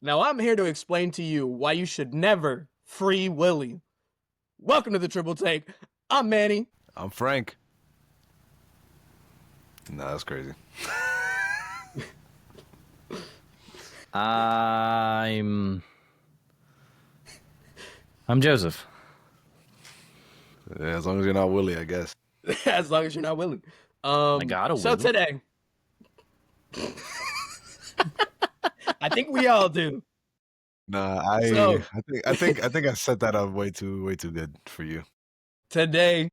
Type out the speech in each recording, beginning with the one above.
Now I'm here to explain to you why you should never free Willy. Welcome to the Triple Take. I'm Manny. I'm Frank. Nah, that's crazy. I'm Joseph. Yeah, as long as you're not Willie, I guess. As long as you're not willing. I got a So Willy. today, I think we all do. Nah, I think I set that up way too good for you. Today,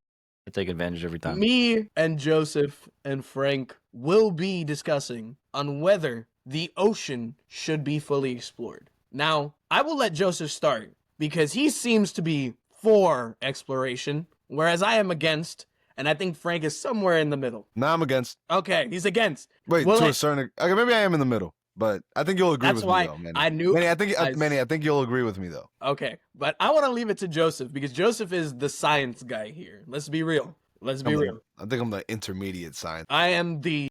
I take advantage every time. me and Joseph and Frank will be discussing on whether the ocean should be fully explored. Now, I will let Joseph start because he seems to be for exploration, whereas I am against, and I think Frank is somewhere in the middle. Nah, I'm against. Okay, he's against. Wait, Well, to a certain. Okay, maybe I am in the middle, but I think you'll agree That's with why me though, Manny. I knew- Manny, I- Manny, I think you'll agree with me though. Okay, but I want to leave it to Joseph because Joseph is the science guy here. Let's be real. Let's be real. I think I'm the intermediate science. I am the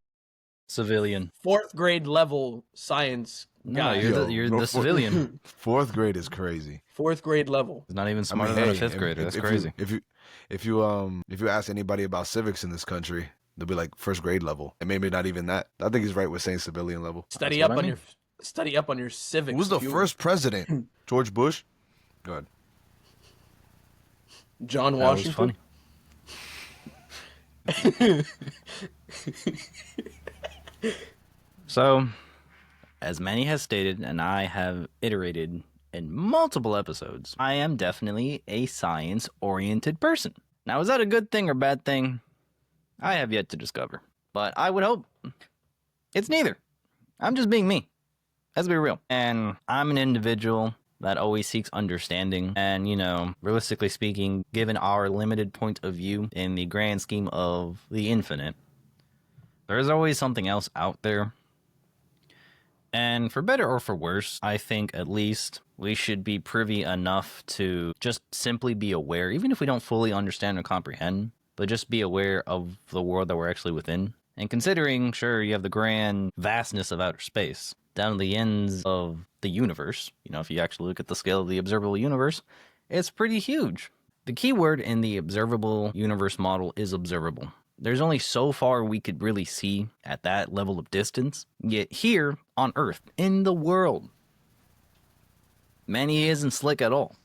Civilian. 4th grade level science No, guy. you're the civilian. 4th grade is crazy. 4th grade level. He's not even I smarter mean, than a hey, fifth grader. That's if crazy. If you ask anybody about civics in this country, they'll be like 1st grade level, and maybe not even that. I think he's right with saying civilian level. Study That's up what on I your mean. study up on your civics. Who's the if you- first president? George Bush. Go ahead. John That was Washington. funny. So, as Manny has stated, and I have iterated in multiple episodes, I am definitely a science-oriented person. Now, is that a good thing or bad thing? I have yet to discover. But I would hope it's neither. I'm just being me. Let's be real. And I'm an individual that always seeks understanding. And, you know, realistically speaking, given our limited point of view in the grand scheme of the infinite, there's always something else out there. And for better or for worse, I think at least we should be privy enough to just simply be aware, even if we don't fully understand or comprehend, but just be aware of the world that we're actually within. And considering, sure, you have the grand vastness of outer space, down to the ends of the universe, you know, if you actually look at the scale of the observable universe, it's pretty huge. The key word in the observable universe model is observable. There's only so far we could really see at that level of distance. Yet here on Earth, in the world, Manny isn't slick at all.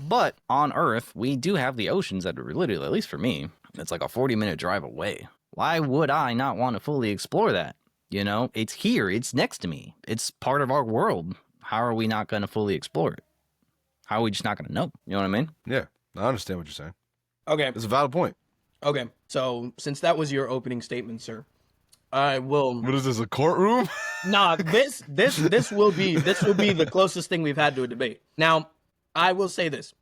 But on Earth, we do have the oceans that are literally, at least for me, it's like a 40-minute drive away. Why would I not want to fully explore that? You know, it's here, it's next to me, it's part of our world. How are we not going to fully explore it? How are we just not going to know? You know what I mean? Yeah, I understand what you're saying. Okay. It's a valid point. Okay. So since that was your opening statement, sir, I will. What is this, a courtroom? Nah, this will be the closest thing we've had to a debate. Now, I will say this.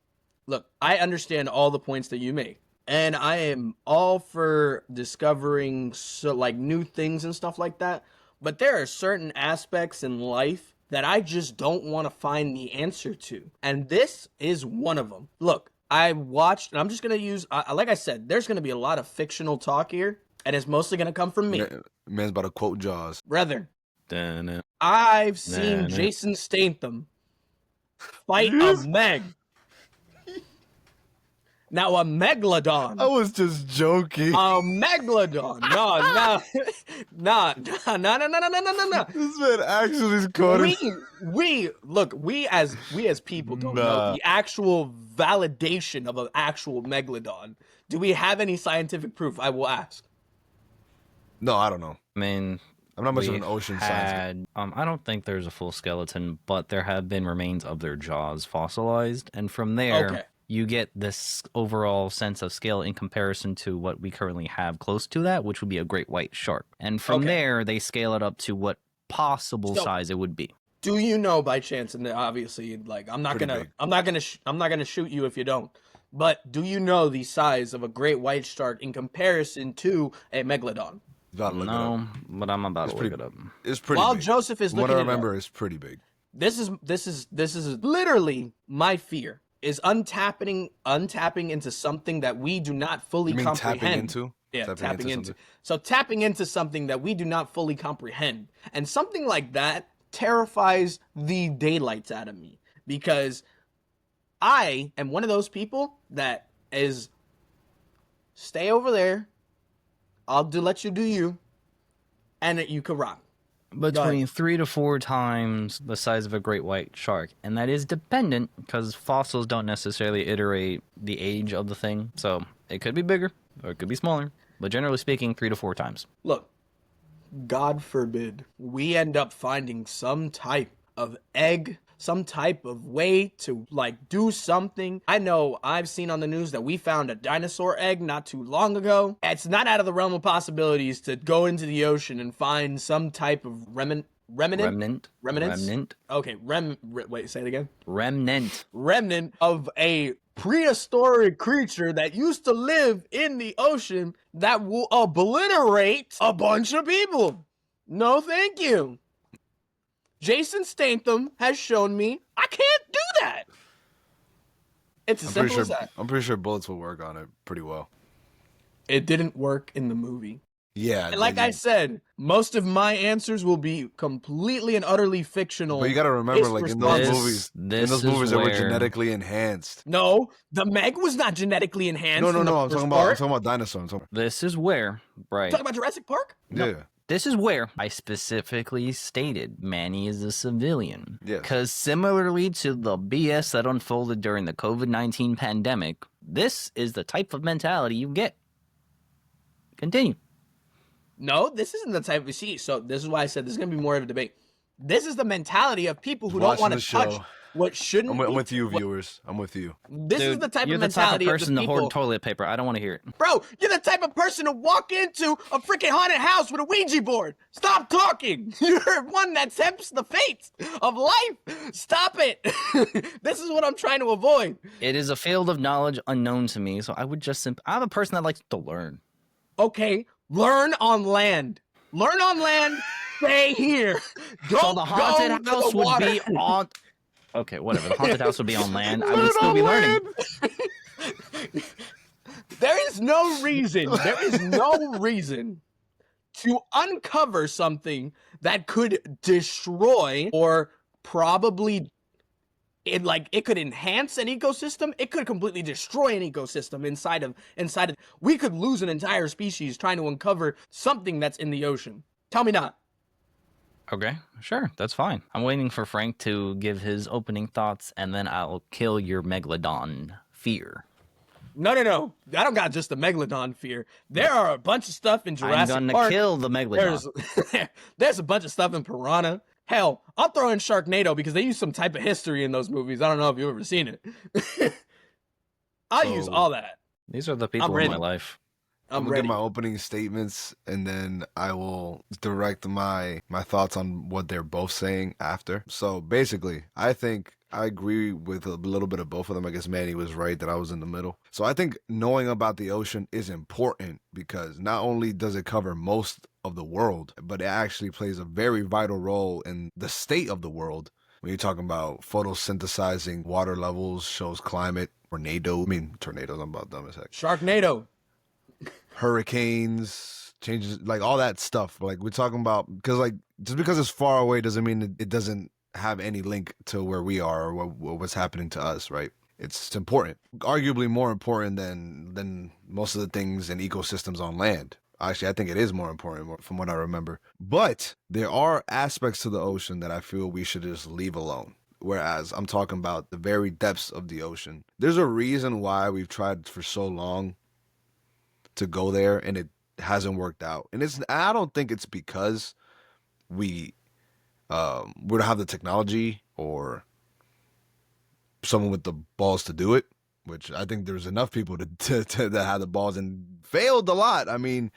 Look, I understand all the points that you make, and I am all for discovering new things and stuff like that. But there are certain aspects in life that I just don't want to find the answer to, and this is one of them. Look, I watched, and I'm just gonna use, like I said, there's gonna be a lot of fictional talk here, and it's mostly gonna come from me, Man's about to quote Jaws. brother. Dun-dun. I've seen Nah. Jason Statham fight a Meg. Now a megalodon. I was just joking. A megalodon. No. This man actually quoted. We as people don't know Nah. the actual validation of an actual megalodon. Do we have any scientific proof? I will ask. No, I don't know. I mean, I'm not much of we an ocean science guy. I don't think there's a full skeleton, but there have been remains of their jaws fossilized, and from there, Okay. you get this overall sense of scale in comparison to what we currently have close to that, which would be a great white shark. And from Okay. there, they scale it up to what possible So- size it would be. Do you know by chance? And obviously, like I'm not Pretty gonna, big. I'm not gonna shoot you if you don't. But do you know the size of a great white shark in comparison to a megalodon? You gotta look it up. No, but I'm about It's to pretty- look it up. It's pretty While big. Joseph is From what I looking it up, remember, it's pretty big. this is literally my fear is untapping into something that we do not fully You mean comprehend. tapping into? Yeah, tapping into. something? So tapping into something that we do not fully comprehend. And something like that terrifies the daylights out of me because I am one of those people that is stay over there. Let you do you, and you can rock. Between 3 to 4 times the size of a great white shark, and that is dependent because fossils don't necessarily iterate the age of the thing, so it could be bigger or it could be smaller, but generally speaking, 3 to 4 times. Look, God forbid we end up finding some type of egg, some type of way to like do something. I know I've seen on the news that we found a dinosaur egg not too long ago. It's not out of the realm of possibilities to go into the ocean and find some type of remnants? Okay, wait, say it again. Remnant of a prehistoric creature that used to live in the ocean that will obliterate a bunch of people. No, thank you. Jason Statham has shown me I can't do that. It's as simple as that. I'm pretty sure bullets will work on it pretty well. It didn't work in the movie. Yeah. And like I said, most of my answers will be completely and utterly fictional. But you got to remember, like in those movies that were genetically enhanced. No, the Meg was not genetically enhanced. No. I'm talking about dinosaurs. This is where, right? Talking about Jurassic Park? Yeah. No. This is where I specifically stated Manny is a civilian. Yes. Because similarly to the BS that unfolded during the COVID-19 pandemic, this is the type of mentality you get. Continue. No, this isn't the type of so this is why I said there's going to be more of a debate. This is the mentality of people who don't want to touch what shouldn't I'm with you, viewers. I'm with you. This is the type you're of the mentality type of person of the people. to hoard toilet paper. I don't want to hear it. Bro, you're the type of person to walk into a freaking haunted house with a Ouija board. Stop talking. You're one that tempts the fates of life. Stop it. This is what I'm trying to avoid. It is a field of knowledge unknown to me, so I would just I'm a person that likes to learn. Okay, learn on land. Learn on land. Stay here. Don't so the haunted house would be on. Okay, whatever. The haunted house would be on land. I would still be learning. There is no reason to uncover something that could destroy or probably it could enhance an ecosystem. It could completely destroy an ecosystem inside of we could lose an entire species trying to uncover something that's in the ocean. Tell me not. Okay, sure, that's fine. I'm waiting for Frank to give his opening thoughts, and then I'll kill your Megalodon fear. No. I don't got just the Megalodon fear. There are a bunch of stuff in Jurassic Park. I'm gonna kill the Megalodon. There's a bunch of stuff in Piranha. Hell, I'll throw in Sharknado because they use some type of history in those movies. I don't know if you've ever seen it. I'll use all that. These are the people in my life. I'm gonna give my opening statements, and then I will direct my thoughts on what they're both saying after. So basically, I think I agree with a little bit of both of them. I guess Manny was right that I was in the middle. So I think knowing about the ocean is important because not only does it cover most of the world, but it actually plays a very vital role in the state of the world. When you're talking about photosynthesizing water levels, shows climate, tornadoes, I'm about dumb as heck. Sharknado. Hurricanes, changes, like all that stuff. Like we're talking about, because like just because it's far away doesn't mean it doesn't have any link to where we are or what's happening to us, right? It's important, arguably more important than most of the things in ecosystems on land. Actually, I think it is more important from what I remember. But there are aspects to the ocean that I feel we should just leave alone. Whereas I'm talking about the very depths of the ocean. There's a reason why we've tried for so long to go there and it hasn't worked out. And I don't think it's because we don't have the technology or someone with the balls to do it, which I think there's enough people that have the balls and failed a lot. I mean,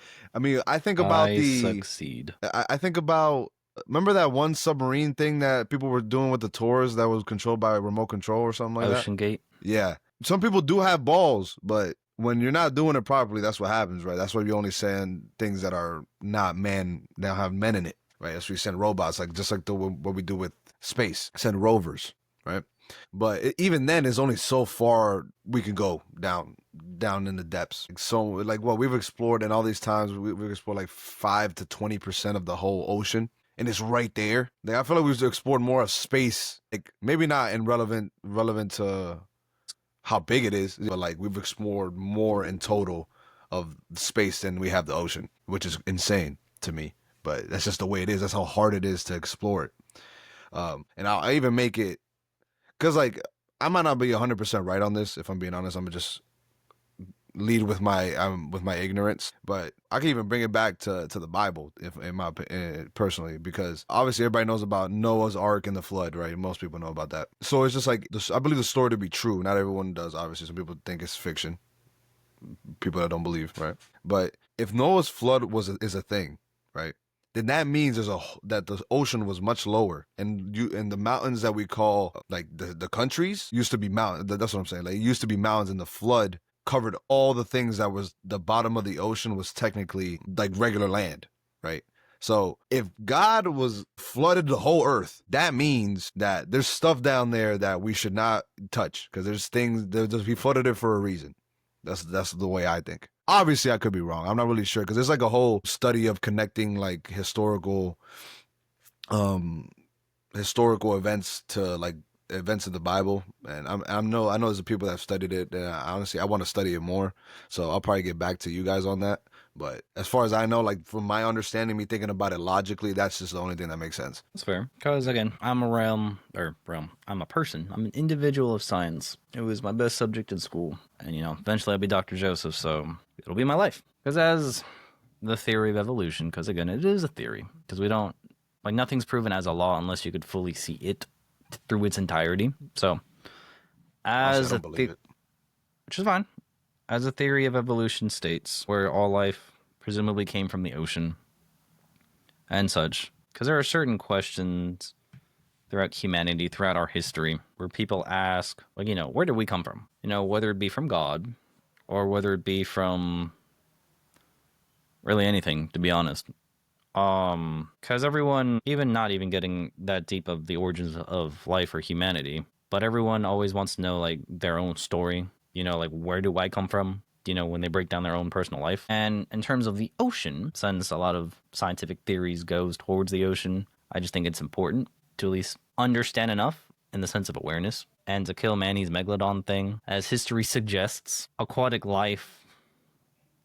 I think about succeed. I think about, remember that one submarine thing that people were doing with the tours that was controlled by remote control or something like Ocean that? Gate. Yeah. Some people do have balls, but when you're not doing it properly, that's what happens, right? That's why you only send things that are not man, that have men in it, right? That's why you send robots, like just like what we do with space, send rovers, right? But even then, it's only so far we can go down in the depths. So, like what we've explored, and all these times we've explored like 5 to 20% of the whole ocean, and it's right there. Like, I feel like we should explore more of space. Like maybe not in relevant to how big it is, but like we've explored more in total of space than we have the ocean, which is insane to me. But that's just the way it is. That's how hard it is to explore it. And I even make it, because like I might not be 100% right on this. If I'm being honest, I'm gonna just lead with my ignorance, but I can even bring it back to the Bible, if in my personally, because obviously everybody knows about Noah's Ark and the flood, right? Most people know about that. So it's just like I believe the story to be true. Not everyone does, obviously. Some people think it's fiction. People that don't believe, right? But if Noah's flood is a thing, right? Then that means that the ocean was much lower, and the mountains that we call like the countries used to be mountains. That's what I'm saying. Like it used to be mountains, and the flood covered all the things that was the bottom of the ocean was technically like regular land, right? So if God was flooded the whole earth, that means that there's stuff down there that we should not touch, because there's things he flooded it for a reason. That's the way I think. Obviously, I could be wrong. I'm not really sure, because there's like a whole study of connecting like historical events to like events of the Bible, and I know there's people that have studied it. Honestly, I want to study it more, so I'll probably get back to you guys on that. But as far as I know, like from my understanding, me thinking about it logically, that's just the only thing that makes sense. That's fair. Because again, I'm a person. I'm an individual of science. It was my best subject in school, and eventually I'll be Dr. Joseph, so it'll be my life. Because as the theory of evolution, because again, it is a theory, because we don't nothing's proven as a law unless you could fully see it through its entirety. So, as a which is fine, as a theory of evolution states, where all life presumably came from the ocean and such, because there are certain questions throughout humanity, throughout our history, where people ask, where did we come from? Whether it be from God, or whether it be from really anything, to be honest. Because everyone, even not even getting that deep of the origins of life or humanity, but everyone always wants to know like their own story, like where do I come from, when they break down their own personal life. And in terms of the ocean, since a lot of scientific theories goes towards the ocean, I just think it's important to at least understand enough in the sense of awareness. And to kill Manny's Megalodon thing, as history suggests, aquatic life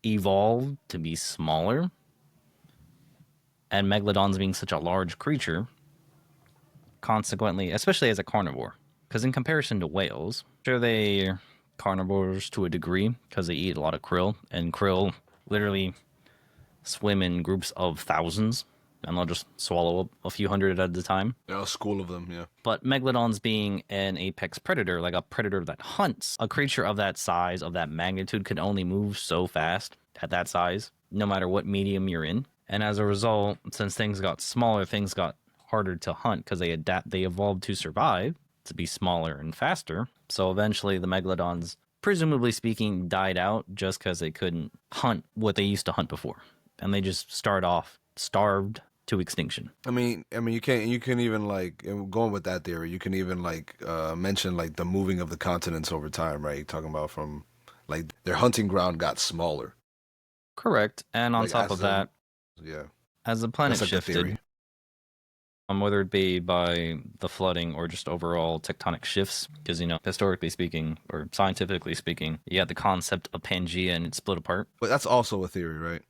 evolved to be smaller. And Megalodons being such a large creature, consequently, especially as a carnivore, because in comparison to whales, sure, they're carnivores to a degree because they eat a lot of krill, and krill literally swim in groups of thousands, and they'll just swallow up a few hundred at a time. Yeah, a school of them, yeah. But Megalodons being an apex predator, like a predator that hunts, a creature of that size, of that magnitude, could only move so fast at that size, no matter what medium you're in. And as a result, since things got smaller, things got harder to hunt because they evolved to survive, to be smaller and faster. So eventually the Megalodons, presumably speaking, died out just because they couldn't hunt what they used to hunt before. And they just start off starved to extinction. I mean, you can even like, going with that theory, you can even like mention like the moving of the continents over time, right? You're talking about from like their hunting ground got smaller. Correct. And on like top of that, yeah, as the planet like shifted, whether it be by the flooding or just overall tectonic shifts, because, historically speaking, or scientifically speaking, you had the concept of Pangea and it split apart. But that's also a theory, right?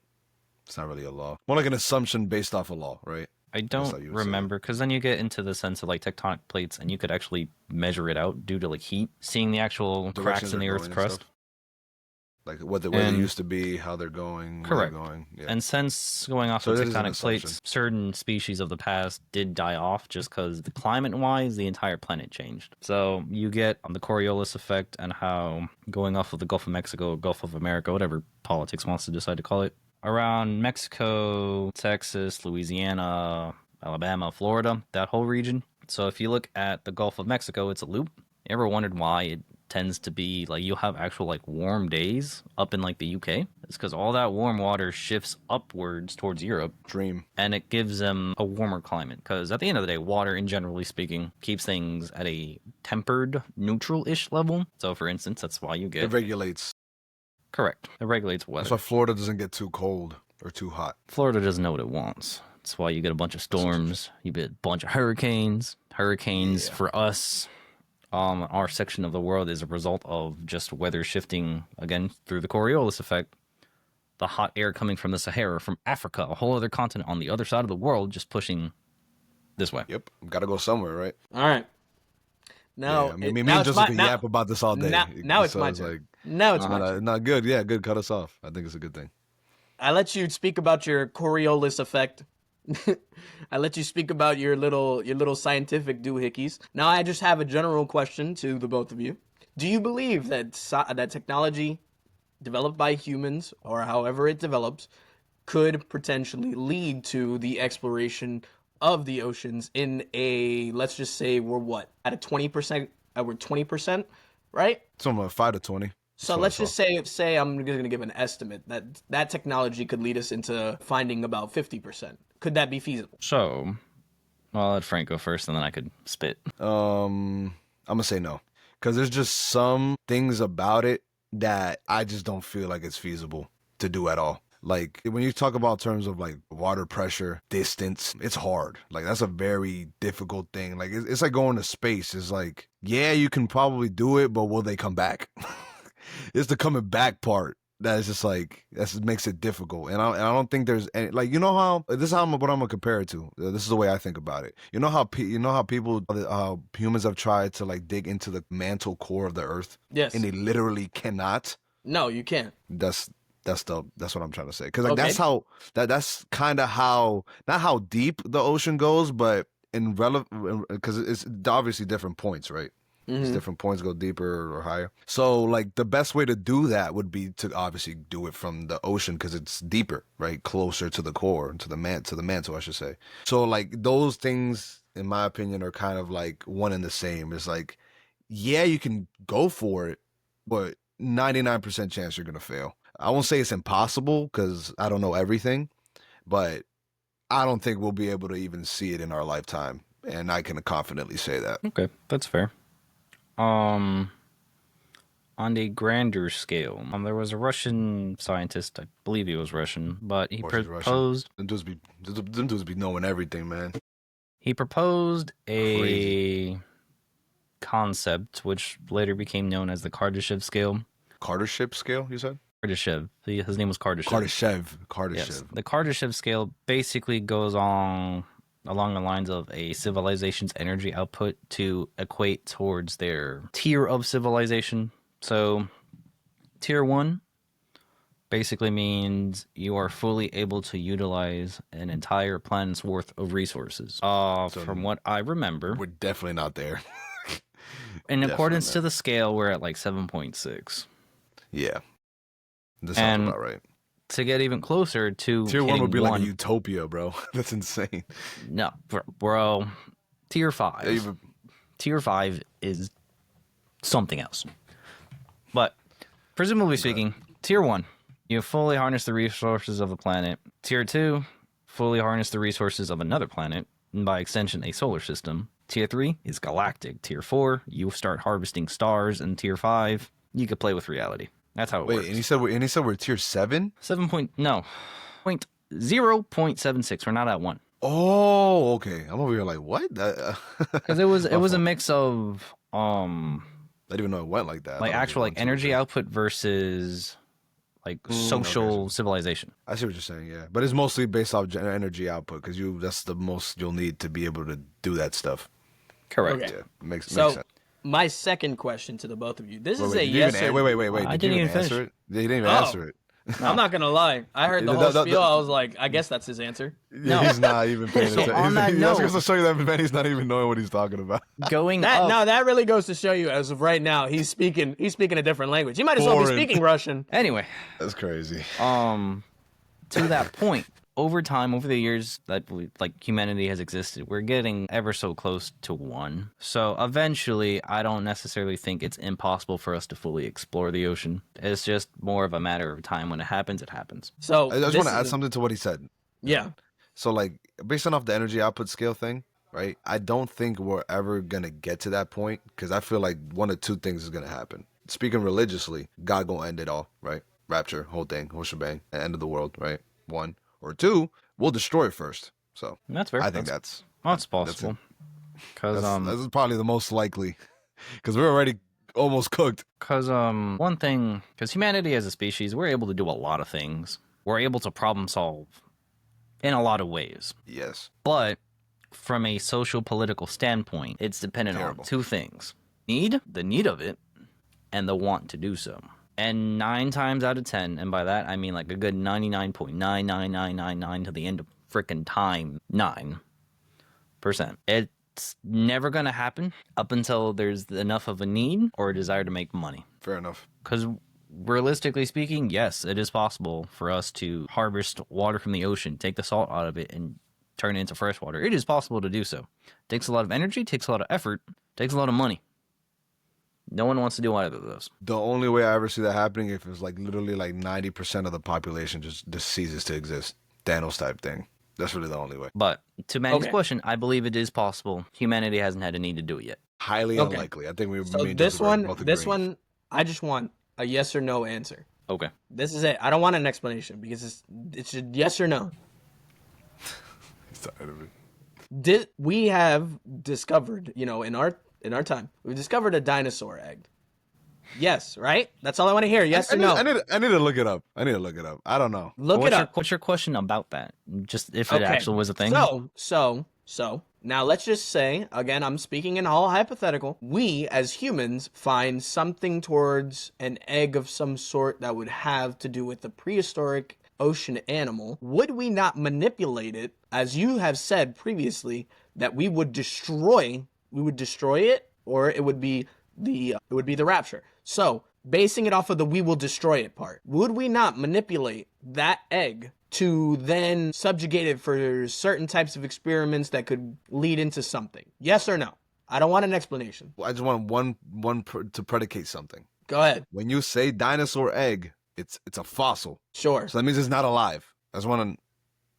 It's not really a law. More like an assumption based off a law, right? I don't remember, because then you get into the sense of like tectonic plates, and you could actually measure it out due to like heat, seeing the actual cracks in the Earth's crust. Like where they used to be, how they're going. Correct. Where they're going. Yeah. And since going off of tectonic plates, certain species of the past did die off just because climate-wise, the entire planet changed. So you get the Coriolis effect, and how going off of the Gulf of Mexico, Gulf of America, whatever politics wants to decide to call it, around Mexico, Texas, Louisiana, Alabama, Florida, that whole region. So if you look at the Gulf of Mexico, it's a loop. You ever wondered why it tends to be like you'll have actual like warm days up in like the UK? It's because all that warm water shifts upwards towards Europe. Dream. And it gives them a warmer climate, because at the end of the day, water, in generally speaking, keeps things at a tempered, neutral-ish level. So for instance, that's why you get... It regulates. Correct. It regulates weather. That's why Florida doesn't get too cold or too hot. Florida doesn't know what it wants. That's why you get a bunch of storms. You get a bunch of hurricanes. Hurricanes for us, our section of the world is a result of just weather shifting again through the Coriolis effect. The hot air coming from the Sahara, from Africa, a whole other continent on the other side of the world, just pushing this way. Yep, gotta go somewhere, right? All right. Now, Yeah, I mean, me now and it's Joseph my, can now, yap about this all day. now it's So my turn. like, Now it's my turn. not good. Yeah, good. Cut us off. I think it's a good thing. I let you speak about your Coriolis effect. I let you speak about your little scientific doohickeys. Now I just have a general question to the both of you. Do you believe that that technology developed by humans, or however it develops, could potentially lead to the exploration of the oceans in a, let's just say we're what, at a 20%, we're 20%, right? Something like 5 to 20. So let's just say I'm going to give an estimate that that technology could lead us into finding about 50%. Could that be feasible? So, well, I'll let Frank go first, and then I could spit. I'm gonna say no, because there's just some things about it that I just don't feel like it's feasible to do at all. Like when you talk about terms of like water pressure, distance, it's hard. Like that's a very difficult thing. Like it's like going to space. It's like, yeah, you can probably do it, but will they come back? It's the coming back part that is just like that makes it difficult. And I don't think there's any, like, you know how this is what I'm gonna compare it to. This is the way I think about it. You know how people humans have tried to like dig into the mantle core of the earth, Yes. and they literally cannot. No, you can't. That's what I'm trying to say. Because like Okay. that's kind of how, not how deep the ocean goes, but in relevant, because it's obviously different points, right? It's different points go deeper or higher. So like the best way to do that would be to obviously do it from the ocean because it's deeper, right? Closer to the core, to the mantle, I should say. So like those things, in my opinion, are kind of like one and the same. It's like, yeah, you can go for it, but 99% chance you're gonna fail. I won't say it's impossible because I don't know everything, but I don't think we'll be able to even see it in our lifetime, and I can confidently say that. Okay, that's fair. On a grander scale, there was a Russian scientist, I believe he was Russian, but he Of course he's Russian. proposed Them dudes be knowing everything, man. he proposed a Crazy. concept which later became known as the Kardashev scale. Kardashev scale, you said? Kardashev. His name was Kardashev. Kardashev. Yes. The Kardashev scale basically goes on along the lines of a civilization's energy output to equate towards their tier of civilization. So, tier 1 basically means you are fully able to utilize an entire planet's worth of resources. From what I remember, We're definitely not there. in definitely accordance not. to the scale, we're at like 7.6. Yeah. That sounds And about right. To get even closer to Tier 1 hitting would be like one, a utopia, bro. That's insane. no, bro, tier 5. Even- Tier 5 is something else. But presumably speaking, tier 1, you fully harness the resources of a planet. Tier 2, fully harness the resources of another planet, and by extension, a solar system. Tier 3 is galactic. Tier 4, you start harvesting stars, and Tier 5, you could play with reality. That's how it Wait, works. and he said we're tier 7? 0.76. We're not at 1. Oh, okay. I'm over here like, what? Because it was a mix of I didn't even know it went like that. like actual like energy output versus like social civilization. I see what you're saying, yeah. But it's mostly based off energy output because that's the most you'll need to be able to do that stuff. Correct. Okay. Yeah, makes So, sense. my second question to the both of you. This is a Did you yes even, or wait. I Did didn't you even answer finish. it? They didn't even Oh. answer it. I'm not gonna lie. I heard the Yeah, whole that- spiel. I was like, I guess that's his answer. No. He's not even paying So attention. on that That's note- going to show you that man, he's not even knowing what he's talking about. Going That up. no, that really goes to show you. As of right now, he's speaking a different language. He might as well be Foreign. speaking Russian. Anyway, That's crazy. to that point, over time, over the years that humanity has existed, we're getting ever so close to 1. So eventually, I don't necessarily think it's impossible for us to fully explore the ocean. It's just more of a matter of time. When it happens, it happens. So I just this want to is add a- something to what he said. Yeah. So, like, based off the energy output scale thing, right? I don't think we're ever going to get to that point because I feel like one of two things is going to happen. Speaking religiously, God going to end it all, right? Rapture, whole thing, whole shebang, end of the world, right? 1. Or 2, we'll destroy it first. So That's fair. I think that's possible. Because that's probably the most likely, because we're already almost cooked. Because one thing, because humanity as a species, we're able to do a lot of things. We're able to problem solve in a lot of ways. Yes. But from a social political standpoint, it's dependent Terrible. on two things: the need of it, and the want to do so. And 9 times out of 10, and by that I mean like a good 99.99999 to the end of frickin' time, 9%. It's never gonna happen up until there's enough of a need or a desire to make money. Fair enough. Because realistically speaking, yes, it is possible for us to harvest water from the ocean, take the salt out of it, and turn it into fresh water. It is possible to do so. It takes a lot of energy, takes a lot of effort, takes a lot of money. No one wants to do either of those. The only way I ever see that happening if it's like literally like 90% of the population just ceases to exist. Thanos type thing. That's really the only way. But to Manny's Okay. question, I believe it is possible. Humanity hasn't had a need to do it yet. Highly Okay. unlikely. I think we. So me and this Joseph are both this agreeing. one, I just want a yes or no answer. Okay. This is it. I don't want an explanation because it's just yes or no. He's tired of it. We have discovered, in our time, we've discovered a dinosaur egg. Yes, right? That's all I want to hear. Yes or no? I need to look it up. I don't know. Look what's it up. What's your question about that? Just if it actually was a thing? So now let's just say, again, I'm speaking in all hypothetical. We as humans find something towards an egg of some sort that would have to do with the prehistoric ocean animal. Would we not manipulate it, as you have said previously, that we would destroy it, or it would be the rapture? So, basing it off of the "we will destroy it" part, would we not manipulate that egg to then subjugate it for certain types of experiments that could lead into something? Yes or no? I don't want an explanation. I just want one to predicate something. Go ahead. When you say dinosaur egg, it's a fossil. Sure. So that means it's not alive. I just want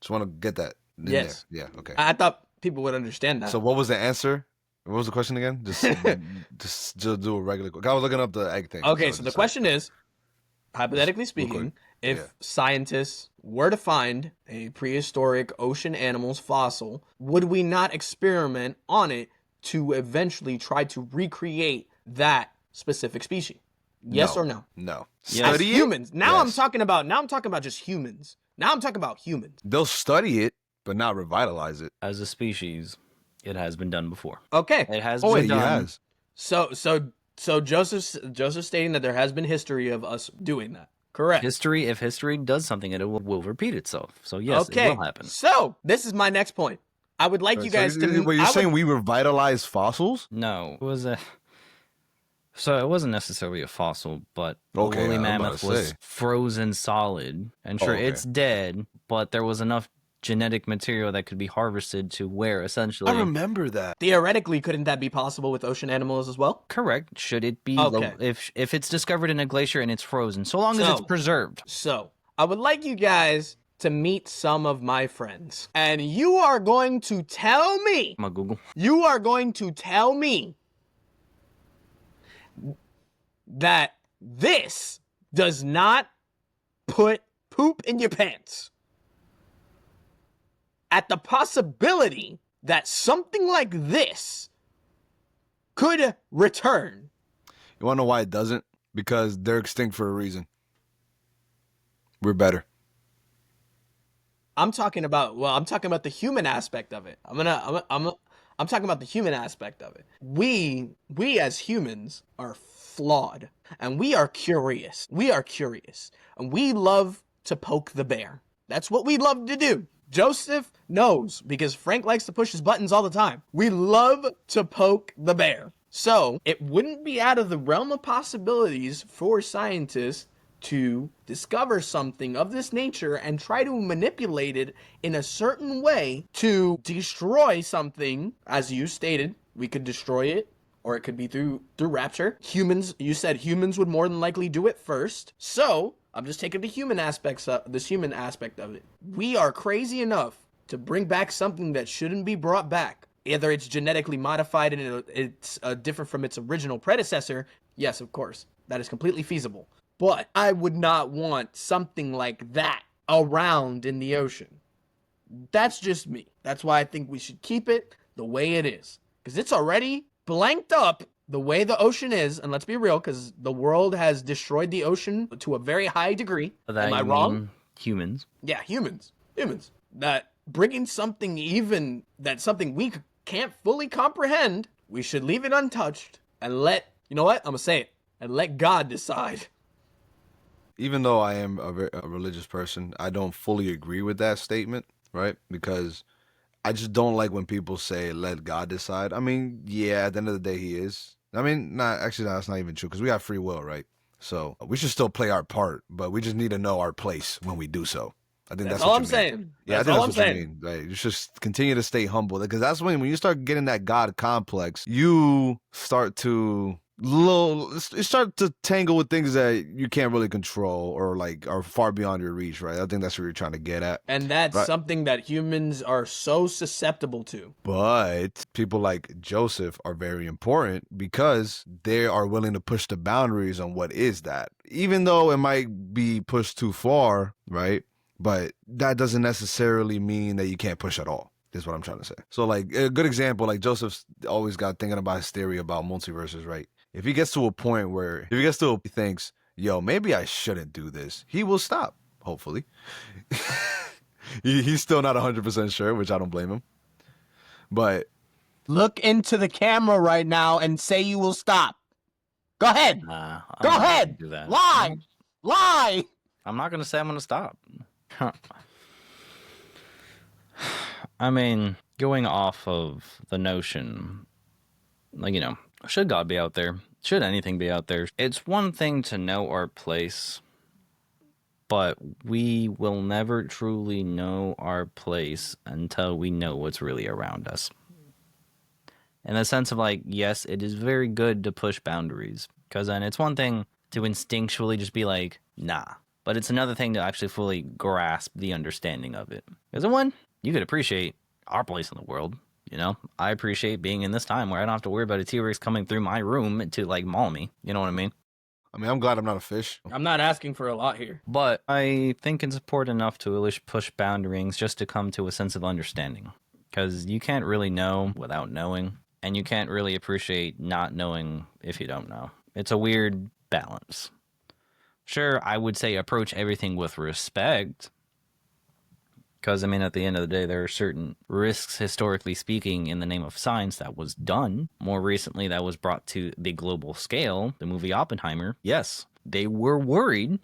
to get that in Yes. there. Yeah. Okay. I thought people would understand that. So what was the answer? What was the question again? Just do a regular. I was looking up the egg thing. Okay, so the question is, hypothetically speaking, if Yeah. scientists were to find a prehistoric ocean animal's fossil, would we not experiment on it to eventually try to recreate that specific species? Yes No. or no? No. Yes. As Study it? humans. Now I'm Yes. talking about just humans. Now I'm talking about humans. They'll study it, but not revitalize it. As a species, it has been done before. Okay. It has Oh been wait, he done. has. So Joseph's stating that there has been history of us doing that. Correct. If history does something, it will repeat itself. So yes, Okay. it will happen. So this is my next point. I would like you guys to. Wait, you're saying we revitalize fossils? No, it was a. So it wasn't necessarily a fossil, but the Okay, woolly I was about mammoth to was say. frozen solid, and sure, okay. it's dead, but there was enough genetic material that could be harvested to where essentially. I remember that. Theoretically, couldn't that be possible with ocean animals as well? Correct. Should it be Okay. if it's discovered in a glacier and it's frozen, so long as it's So- preserved. So, I would like you guys to meet some of my friends. And you are going to tell me, I'm gonna Google. that this does not put poop in your pants. At the possibility that something like this could return. You want to know why it doesn't? Because they're extinct for a reason. We're better. I'm talking about the human aspect of it. I'm talking about the human aspect of it. We as humans are flawed, and we are curious. And we love to poke the bear. That's what we love to do. Joseph knows, because Frank likes to push his buttons all the time. We love to poke the bear. So, it wouldn't be out of the realm of possibilities for scientists to discover something of this nature and try to manipulate it in a certain way to destroy something. As you stated, we could destroy it, or it could be through rapture. You said humans would more than likely do it first. So, I'm just taking the human aspect of it. We are crazy enough to bring back something that shouldn't be brought back. Either it's genetically modified and it's different from its original predecessor. Yes, of course, that is completely feasible. But I would not want something like that around in the ocean. That's just me. That's why I think we should keep it the way it is. Because it's already blanked up the way the ocean is. And let's be real, because the world has destroyed the ocean to a very high degree. That Am I you wrong? mean humans. Yeah, humans. That bringing something something we can't fully comprehend, we should leave it untouched and you know what? I'm going to say it. And let God decide. Even though I am a religious person, I don't fully agree with that statement, right? Because I just don't like when people say, let God decide. I mean, yeah, at the end of the day, he is. I mean, that's not even true because we have free will, right? So we should still play our part, but we just need to know our place when we do so. I think that's all what I'm you mean. saying. Yeah, That's I think all that's I'm what saying. you mean. Right? You should continue to stay humble because that's when you start getting that God complex, you start to tangle with things that you can't really control or like are far beyond your reach, right? I think that's what you're trying to get at. And that's Right. something that humans are so susceptible to. But people like Joseph are very important because they are willing to push the boundaries on what is that. Even though it might be pushed too far, right? But that doesn't necessarily mean that you can't push at all, is what I'm trying to say. So like a good example, like Joseph's always got thinking about his theory about multiverses, right? If he gets to a point where he thinks, yo, maybe I shouldn't do this, he will stop, hopefully. He's still not 100% sure, which I don't blame him. But Look into the camera right now and say you will stop. Go ahead. I'm Go not gonna ahead. do that. Lie. I'm not gonna say I'm gonna stop. I mean, going off of the notion, like, should God be out there? Should anything be out there? It's one thing to know our place, but we will never truly know our place until we know what's really around us. In the sense of like, yes, it is very good to push boundaries, because then it's one thing to instinctually just be like, nah. But it's another thing to actually fully grasp the understanding of it. Because one, you could appreciate our place in the world. I appreciate being in this time where I don't have to worry about a T-Rex coming through my room to like maul me. You know what I mean? I'm glad I'm not a fish. I'm not asking for a lot here. But I think it's important enough to at least push boundaries just to come to a sense of understanding. Because you can't really know without knowing. And you can't really appreciate not knowing if you don't know. It's a weird balance. Sure, I would say approach everything with respect. Because, at the end of the day, there are certain risks, historically speaking, in the name of science that was done. More recently, that was brought to the global scale. The movie Oppenheimer, yes, they were worried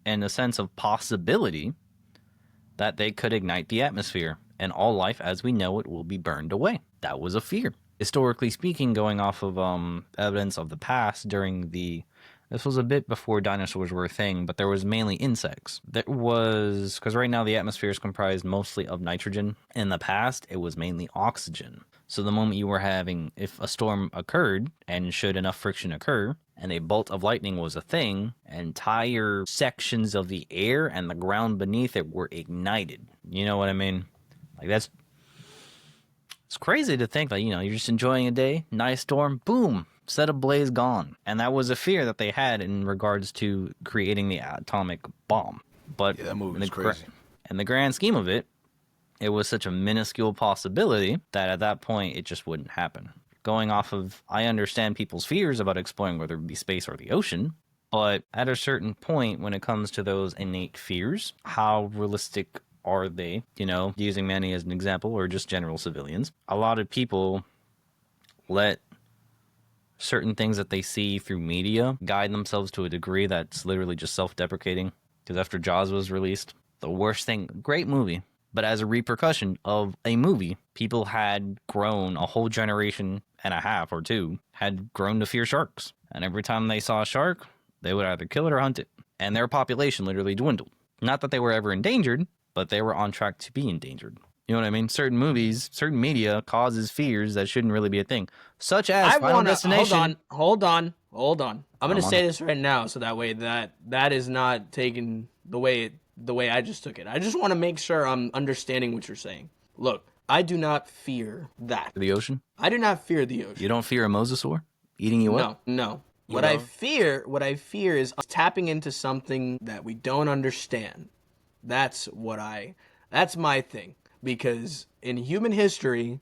in a sense of possibility that they could ignite the atmosphere and all life as we know it will be burned away. That was a fear. Historically speaking, going off of evidence of the past this was a bit before dinosaurs were a thing, but there was mainly insects. Because right now the atmosphere is comprised mostly of nitrogen. In the past, it was mainly oxygen. So the moment you were if a storm occurred, and should enough friction occur, and a bolt of lightning was a thing, entire sections of the air and the ground beneath it were ignited. You know what I mean? Like it's crazy to think that, you're just enjoying a day, nice storm, boom, set ablaze, gone. And that was a fear that they had in regards to creating the atomic bomb. But Yeah, that movie was crazy. In the grand scheme of it, it was such a minuscule possibility that at that point it just wouldn't happen. Going off of, I understand people's fears about exploring whether it be space or the ocean, but at a certain point when it comes to those innate fears, how realistic are they? Using Manny as an example, or just general civilians. A lot of people let certain things that they see through media guide themselves to a degree that's literally just self-deprecating. Because after Jaws was released, the worst thing, great movie, but as a repercussion of a movie, people had grown, a whole generation and a half or two had grown to fear sharks. And every time they saw a shark, they would either kill it or hunt it. And their population literally dwindled. Not that they were ever endangered, but they were on track to be endangered. You know what I mean? Certain movies, certain media causes fears that shouldn't really be a thing. Such as Final Destination. Hold on. I'm going to say this right now so that way that is not taken the way I just took it. I just want to make sure I'm understanding what you're saying. Look, I do not fear that. The ocean? I do not fear the ocean. You don't fear a mosasaur eating you up? No. What I fear is tapping into something that we don't understand. That's what I That's my thing. Because in human history,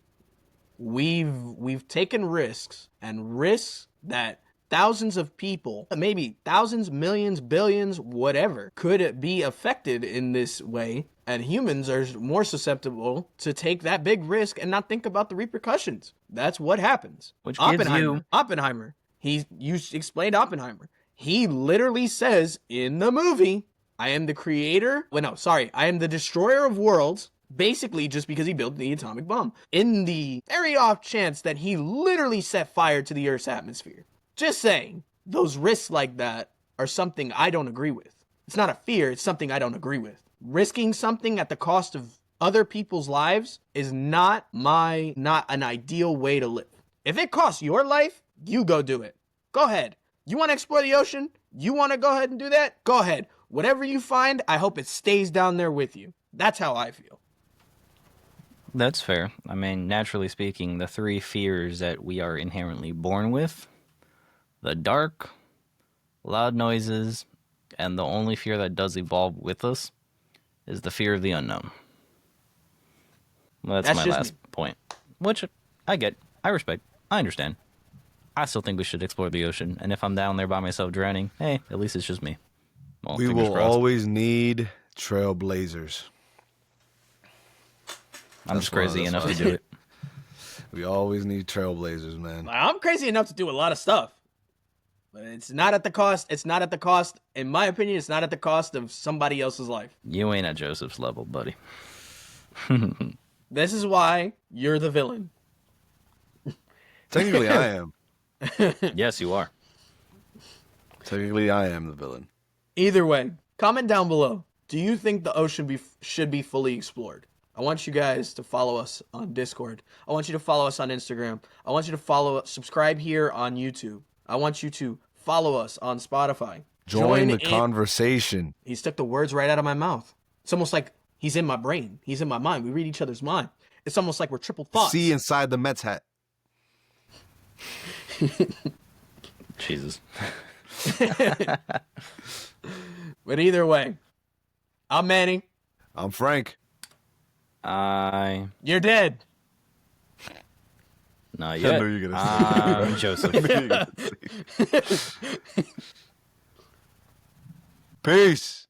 we've taken risks, and risks that thousands of people, maybe thousands, millions, billions, whatever, could be affected in this way. And humans are more susceptible to take that big risk and not think about the repercussions. That's what happens. Which gives you Oppenheimer. You explained Oppenheimer. He literally says in the movie, I am the creator. Well, no, sorry. I am the destroyer of worlds. Basically, just because he built the atomic bomb. In the very off chance that he literally set fire to the Earth's atmosphere. Just saying, those risks like that are something I don't agree with. It's not a fear, it's something I don't agree with. Risking something at the cost of other people's lives is not an ideal way to live. If it costs your life, you go do it. Go ahead. You want to explore the ocean? You want to go ahead and do that? Go ahead. Whatever you find, I hope it stays down there with you. That's how I feel. That's fair. I mean, naturally speaking, the three fears that we are inherently born with, the dark, loud noises, and the only fear that does evolve with us is the fear of the unknown. Well, that's my last point. Which I get, I respect, I understand. I still think we should explore the ocean, and if I'm down there by myself drowning, hey, at least it's just me. Well, we will always need trailblazers. I'm just crazy enough to do it. We always need trailblazers, man. I'm crazy enough to do a lot of stuff. But it's not at the cost, in my opinion, it's not at the cost of somebody else's life. You ain't at Joseph's level, buddy. This is why you're the villain. Technically, I am. Yes, you are. Technically, I am the villain. Either way, comment down below. Do you think the ocean should be fully explored? I want you guys to follow us on Discord. I want you to follow us on Instagram. I want you to subscribe here on YouTube. I want you to follow us on Spotify. Join the conversation. He took the words right out of my mouth. It's almost like he's in my brain. He's in my mind. We read each other's mind. It's almost like we're triple thoughts. See inside the Mets hat. Jesus. But either way, I'm Manny. I'm Frank. You're dead. Not yet. I know you're gonna say. I'm Joseph. Peace.